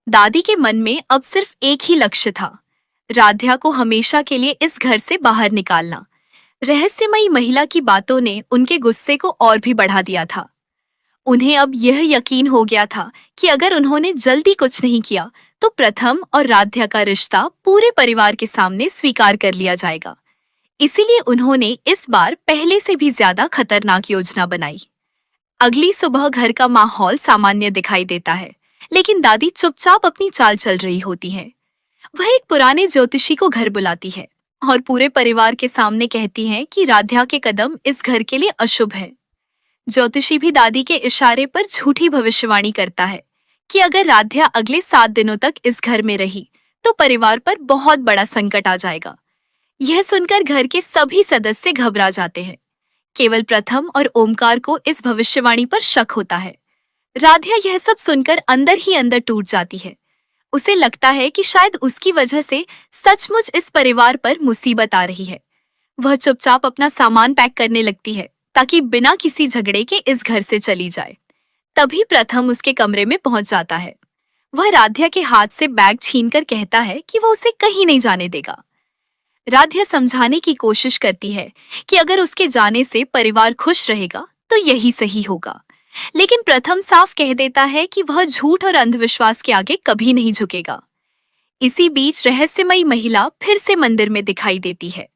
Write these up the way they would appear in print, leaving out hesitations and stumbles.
दादी के मन में अब सिर्फ एक ही लक्ष्य था, राध्या को हमेशा के लिए इस घर से बाहर निकालना। रहस्यमयी महिला की बातों ने उनके गुस्से को और भी बढ़ा दिया था। उन्हें अब यह यकीन हो गया था कि अगर उन्होंने जल्दी कुछ नहीं किया तो प्रथम और राध्या का रिश्ता पूरे परिवार के सामने स्वीकार कर लिया जाएगा। इसीलिए उन्होंने इस बार पहले से भी ज्यादा खतरनाक योजना बनाई। अगली सुबह घर का माहौल सामान्य दिखाई देता है, लेकिन दादी चुपचाप अपनी चाल चल रही होती है। वह एक पुराने ज्योतिषी को घर बुलाती है और पूरे परिवार के सामने कहती है कि राध्या के कदम इस घर के लिए अशुभ है। ज्योतिषी भी दादी के इशारे पर झूठी भविष्यवाणी करता है कि अगर राध्या अगले 7 दिनों तक इस घर में रही तो परिवार पर बहुत बड़ा संकट आ जाएगा। यह सुनकर घर के सभी सदस्य घबरा जाते हैं। केवल प्रथम और ओमकार को इस भविष्यवाणी पर शक होता है। राध्या यह सब सुनकर अंदर ही अंदर टूट जाती है। उसे लगता है कि शायद उसकी वजह से सचमुच इस परिवार पर मुसीबत आ रही है। वह चुपचाप अपना सामान पैक करने लगती है ताकि बिना किसी झगड़े के इस घर से चली जाए। तभी प्रथम उसके कमरे में पहुंच जाता है। वह राध्या के हाथ से बैग छीनकर कहता है कि वह उसे कहीं नहीं जाने देगा। राध्या समझाने की कोशिश करती है कि अगर उसके जाने से परिवार खुश रहेगा तो यही सही होगा, लेकिन प्रथम साफ कह देता है कि वह झूठ और अंधविश्वास के आगे कभी नहीं झुकेगा। इसी बीच रहस्यमयी महिला फिर से मंदिर में दिखाई देती है।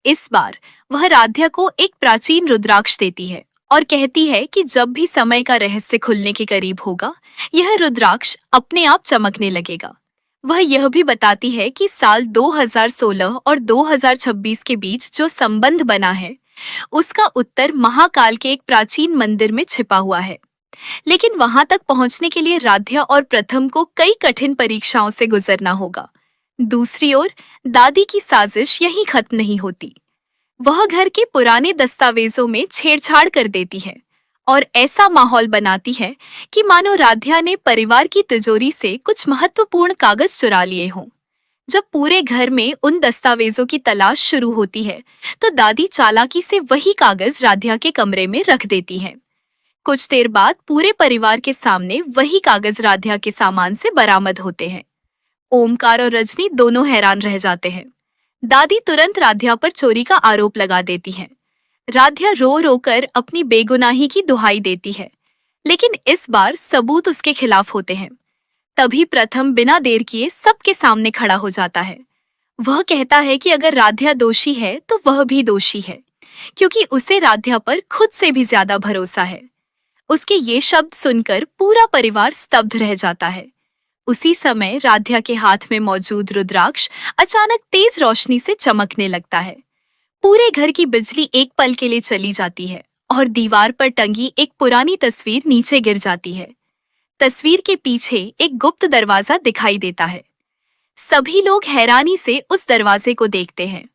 इस बार वह राध्या को एक प्राचीन रुद्राक्ष देती है और कहती है कि जब भी समय का रहस्य खुलने के करीब होगा, यह रुद्राक्ष अपने आप चमकने लगेगा। वह यह भी बताती है कि साल 2016 और 2026 के बीच जो संबंध बना है, उसका उत्तर महाकाल के एक प्राचीन मंदिर में छिपा हुआ है। लेकिन वहां तक पहुंचने के लिए राध्या और प्रथम को कई कठिन परीक्षाओं से गुजरना होगा। दूसरी ओर दादी की साजिश यहीं खत्म नहीं होती। वह घर के पुराने दस्तावेजों में छेड़छाड़ कर देती है और ऐसा माहौल बनाती है कि मानो राध्या ने परिवार की तिजोरी से कुछ महत्वपूर्ण कागज चुरा लिए हों। जब पूरे घर में उन दस्तावेजों की तलाश शुरू होती है तो दादी चालाकी से वही कागज राध्या के कमरे में रख देती है। कुछ देर बाद पूरे परिवार के सामने वही कागज राध्या के सामान से बरामद होते हैं। ओमकार और रजनी दोनों हैरान रह जाते हैं। दादी तुरंत राध्या पर चोरी का आरोप लगा देती है। राध्या रो रो कर अपनी बेगुनाही की दुहाई देती है, लेकिन इस बार सबूत उसके खिलाफ होते हैं। तभी प्रथम बिना देर किए सबके सामने खड़ा हो जाता है। वह कहता है कि अगर राध्या दोषी है तो वह भी दोषी है, क्योंकि उसे राध्या पर खुद से भी ज्यादा भरोसा है। उसके ये शब्द सुनकर पूरा परिवार स्तब्ध रह जाता है। उसी समय राध्या के हाथ में मौजूद रुद्राक्ष अचानक तेज रोशनी से चमकने लगता है। पूरे घर की बिजली एक पल के लिए चली जाती है और दीवार पर टंगी एक पुरानी तस्वीर नीचे गिर जाती है। तस्वीर के पीछे एक गुप्त दरवाजा दिखाई देता है। सभी लोग हैरानी से उस दरवाजे को देखते हैं।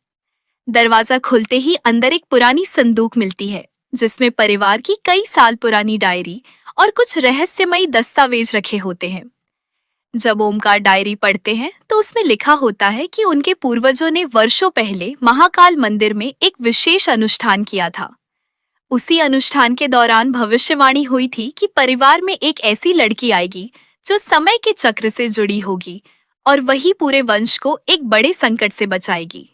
दरवाजा खुलते ही अंदर एक पुरानी संदूक मिलती है, जिसमें परिवार की कई साल पुरानी डायरी और कुछ रहस्यमयी दस्तावेज रखे होते हैं। जब ओमकार डायरी पढ़ते हैं तो उसमें लिखा होता है कि उनके पूर्वजों ने वर्षों पहले महाकाल मंदिर में एक विशेष अनुष्ठान किया था। उसी अनुष्ठान के दौरान भविष्यवाणी हुई थी कि परिवार में एक ऐसी लड़की आएगी जो समय के चक्र से जुड़ी होगी और वही पूरे वंश को एक बड़े संकट से बचाएगी।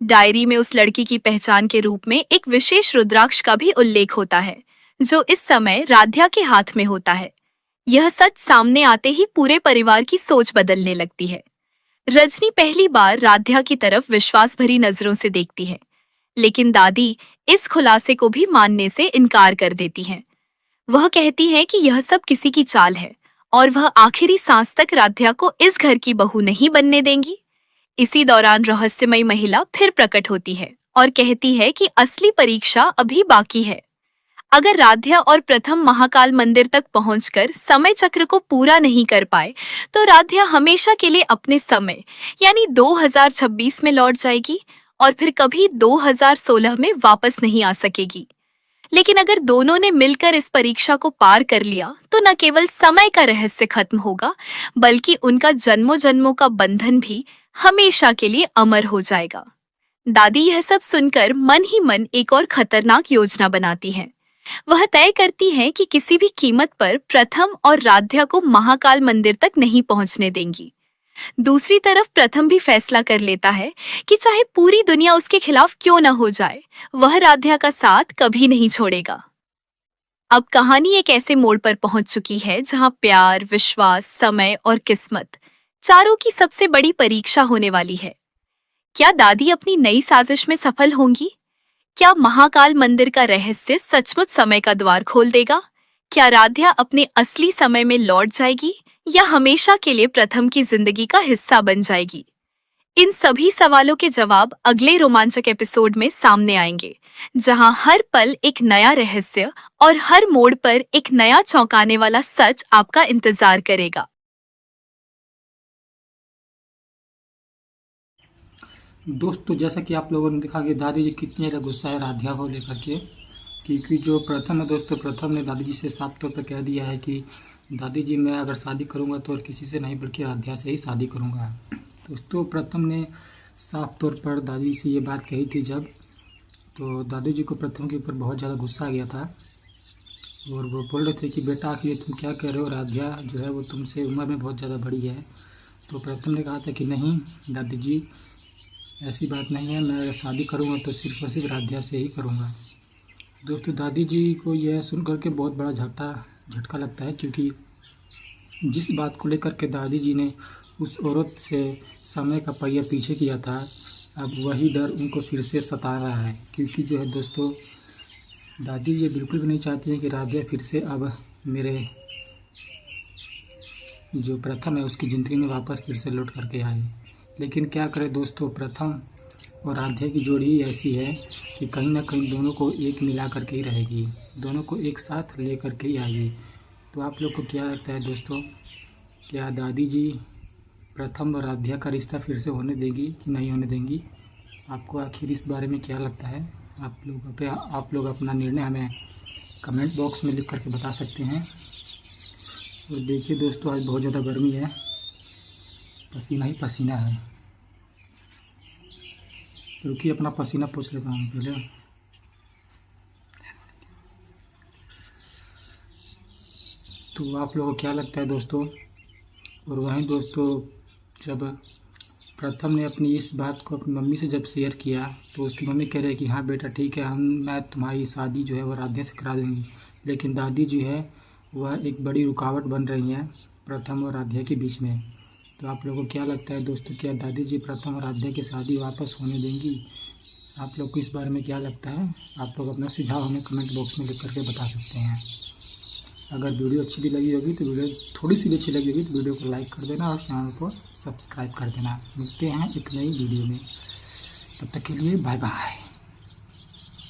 डायरी में उस लड़की की पहचान के रूप में एक विशेष रुद्राक्ष का भी उल्लेख होता है, जो इस समय राध्या के हाथ में होता है। यह सच सामने आते ही पूरे परिवार की सोच बदलने लगती है। रजनी पहली बार राध्या की तरफ विश्वास भरी नजरों से देखती है, लेकिन दादी इस खुलासे को भी मानने से इनकार कर देती हैं। वह कहती है कि यह सब किसी की चाल है और वह आखिरी सांस तक राध्या को इस घर की बहू नहीं बनने देंगी। इसी दौरान रहस्यमयी महिला फिर प्रकट होती है और कहती है कि असली परीक्षा अभी बाकी है। अगर राध्या और प्रथम महाकाल मंदिर तक पहुंचकर समय चक्र को पूरा नहीं कर पाए तो राध्या हमेशा के लिए अपने समय यानी 2026 में लौट जाएगी और फिर कभी 2016 में वापस नहीं आ सकेगी। लेकिन अगर दोनों ने मिलकर इस परीक्षा को पार कर लिया तो न केवल समय का रहस्य खत्म होगा, बल्कि उनका जन्मों जन्मों का बंधन भी हमेशा के लिए अमर हो जाएगा। दादी यह सब सुनकर मन ही मन एक और खतरनाक योजना बनाती हैं। वह तय करती हैं कि किसी भी कीमत पर प्रथम और राध्या को महाकाल मंदिर तक नहीं पहुंचने देंगी। दूसरी तरफ प्रथम भी फैसला कर लेता है कि चाहे पूरी दुनिया उसके खिलाफ क्यों न हो जाए, वह राध्या का साथ कभी नहीं छोड़ेगा। अब कहानी एक ऐसे मोड़ पर पहुंच चुकी है जहां प्यार, विश्वास, समय और किस्मत चारों की सबसे बड़ी परीक्षा होने वाली है। क्या दादी अपनी नई साजिश में सफल होंगी? क्या महाकाल मंदिर का रहस्य सचमुच समय का द्वार खोल देगा? क्या राध्या अपने असली समय में लौट जाएगी या हमेशा के लिए प्रथम की जिंदगी का हिस्सा बन जाएगी? इन सभी सवालों के जवाब अगले रोमांचक एपिसोड में सामने आएंगे, जहां हर पल एक नया रहस्य और हर मोड़ पर एक नया चौंकाने वाला सच आपका इंतजार करेगा। दोस्तों, जैसा कि आप लोगों ने देखा कि दादी जी कितनी ज़्यादा गुस्सा है राध्या को लेकर के, क्योंकि जो प्रथम है दोस्तों, प्रथम ने दादी जी से साफ तौर पर कह दिया है कि दादी जी मैं अगर शादी करूंगा तो और किसी से नहीं बल्कि राध्या से ही शादी करूंगा। दोस्तों, प्रथम ने साफ तौर पर दादी से ये बात कही थी जब, तो दादी जी को प्रथम के ऊपर बहुत ज़्यादा गुस्सा आ गया था और वो बोल रहे थे कि बेटा आखिर तुम क्या कह रहे हो, राध्या जो है वो तुमसे उम्र में बहुत ज़्यादा बड़ी है। तो प्रथम ने कहा था कि नहीं दादी जी, ऐसी बात नहीं है, मैं अगर शादी करूँगा तो सिर्फ और सिर्फ राध्या से ही करूँगा। दोस्तों, दादी जी को यह सुन कर के बहुत बड़ा झटका लगता है, क्योंकि जिस बात को लेकर के दादी जी ने उस औरत से समय का पहिया पीछे किया था, अब वही डर उनको फिर से सता रहा है। क्योंकि जो है दोस्तों, दादी ये बिल्कुल भी नहीं चाहती हैं कि राध्या फिर से अब मेरे जो प्रथम है उसकी ज़िंदगी में वापस फिर से लौट करके आए। लेकिन क्या करें दोस्तों, प्रथम और राध्या की जोड़ी ही ऐसी है कि कहीं ना कहीं दोनों को एक मिला करके ही रहेगी, दोनों को एक साथ ले करके ही आएगी। तो आप लोग को क्या लगता है दोस्तों, क्या दादी जी प्रथम और राध्या का रिश्ता फिर से होने देंगी कि नहीं होने देंगी? आपको आखिर इस बारे में क्या लगता है? आप लोग अपना निर्णय हमें कमेंट बॉक्स में लिख करके बता सकते हैं। और देखिए दोस्तों, आज बहुत ज़्यादा गर्मी है, पसीना ही पसीना है। रुकिए, अपना पसीना पोंछ लेता हूँ पहले। तो आप लोगों को क्या लगता है दोस्तों? और वहीं दोस्तों, जब प्रथम ने अपनी इस बात को अपनी मम्मी से जब शेयर किया तो उसकी मम्मी कह रही है कि हाँ बेटा ठीक है, मैं तुम्हारी शादी जो है वो राध्या से करा देंगी। लेकिन दादी जो है वह एक बड़ी रुकावट बन रही हैं प्रथम और राध्या के बीच में। तो आप लोगों को क्या लगता है दोस्तों, क्या दादी जी प्रथम और राध्या की शादी वापस होने देंगी? आप लोग को इस बारे में क्या लगता है? आप लोग अपना सुझाव हमें कमेंट बॉक्स में लिख करके बता सकते हैं। अगर वीडियो अच्छी भी लगी होगी तो वीडियो थोड़ी सी भी अच्छी लगी होगी तो वीडियो को लाइक कर देना और चैनल को सब्सक्राइब कर देना। मिलते हैं एक नई वीडियो में, तब तक के लिए बाय बाय।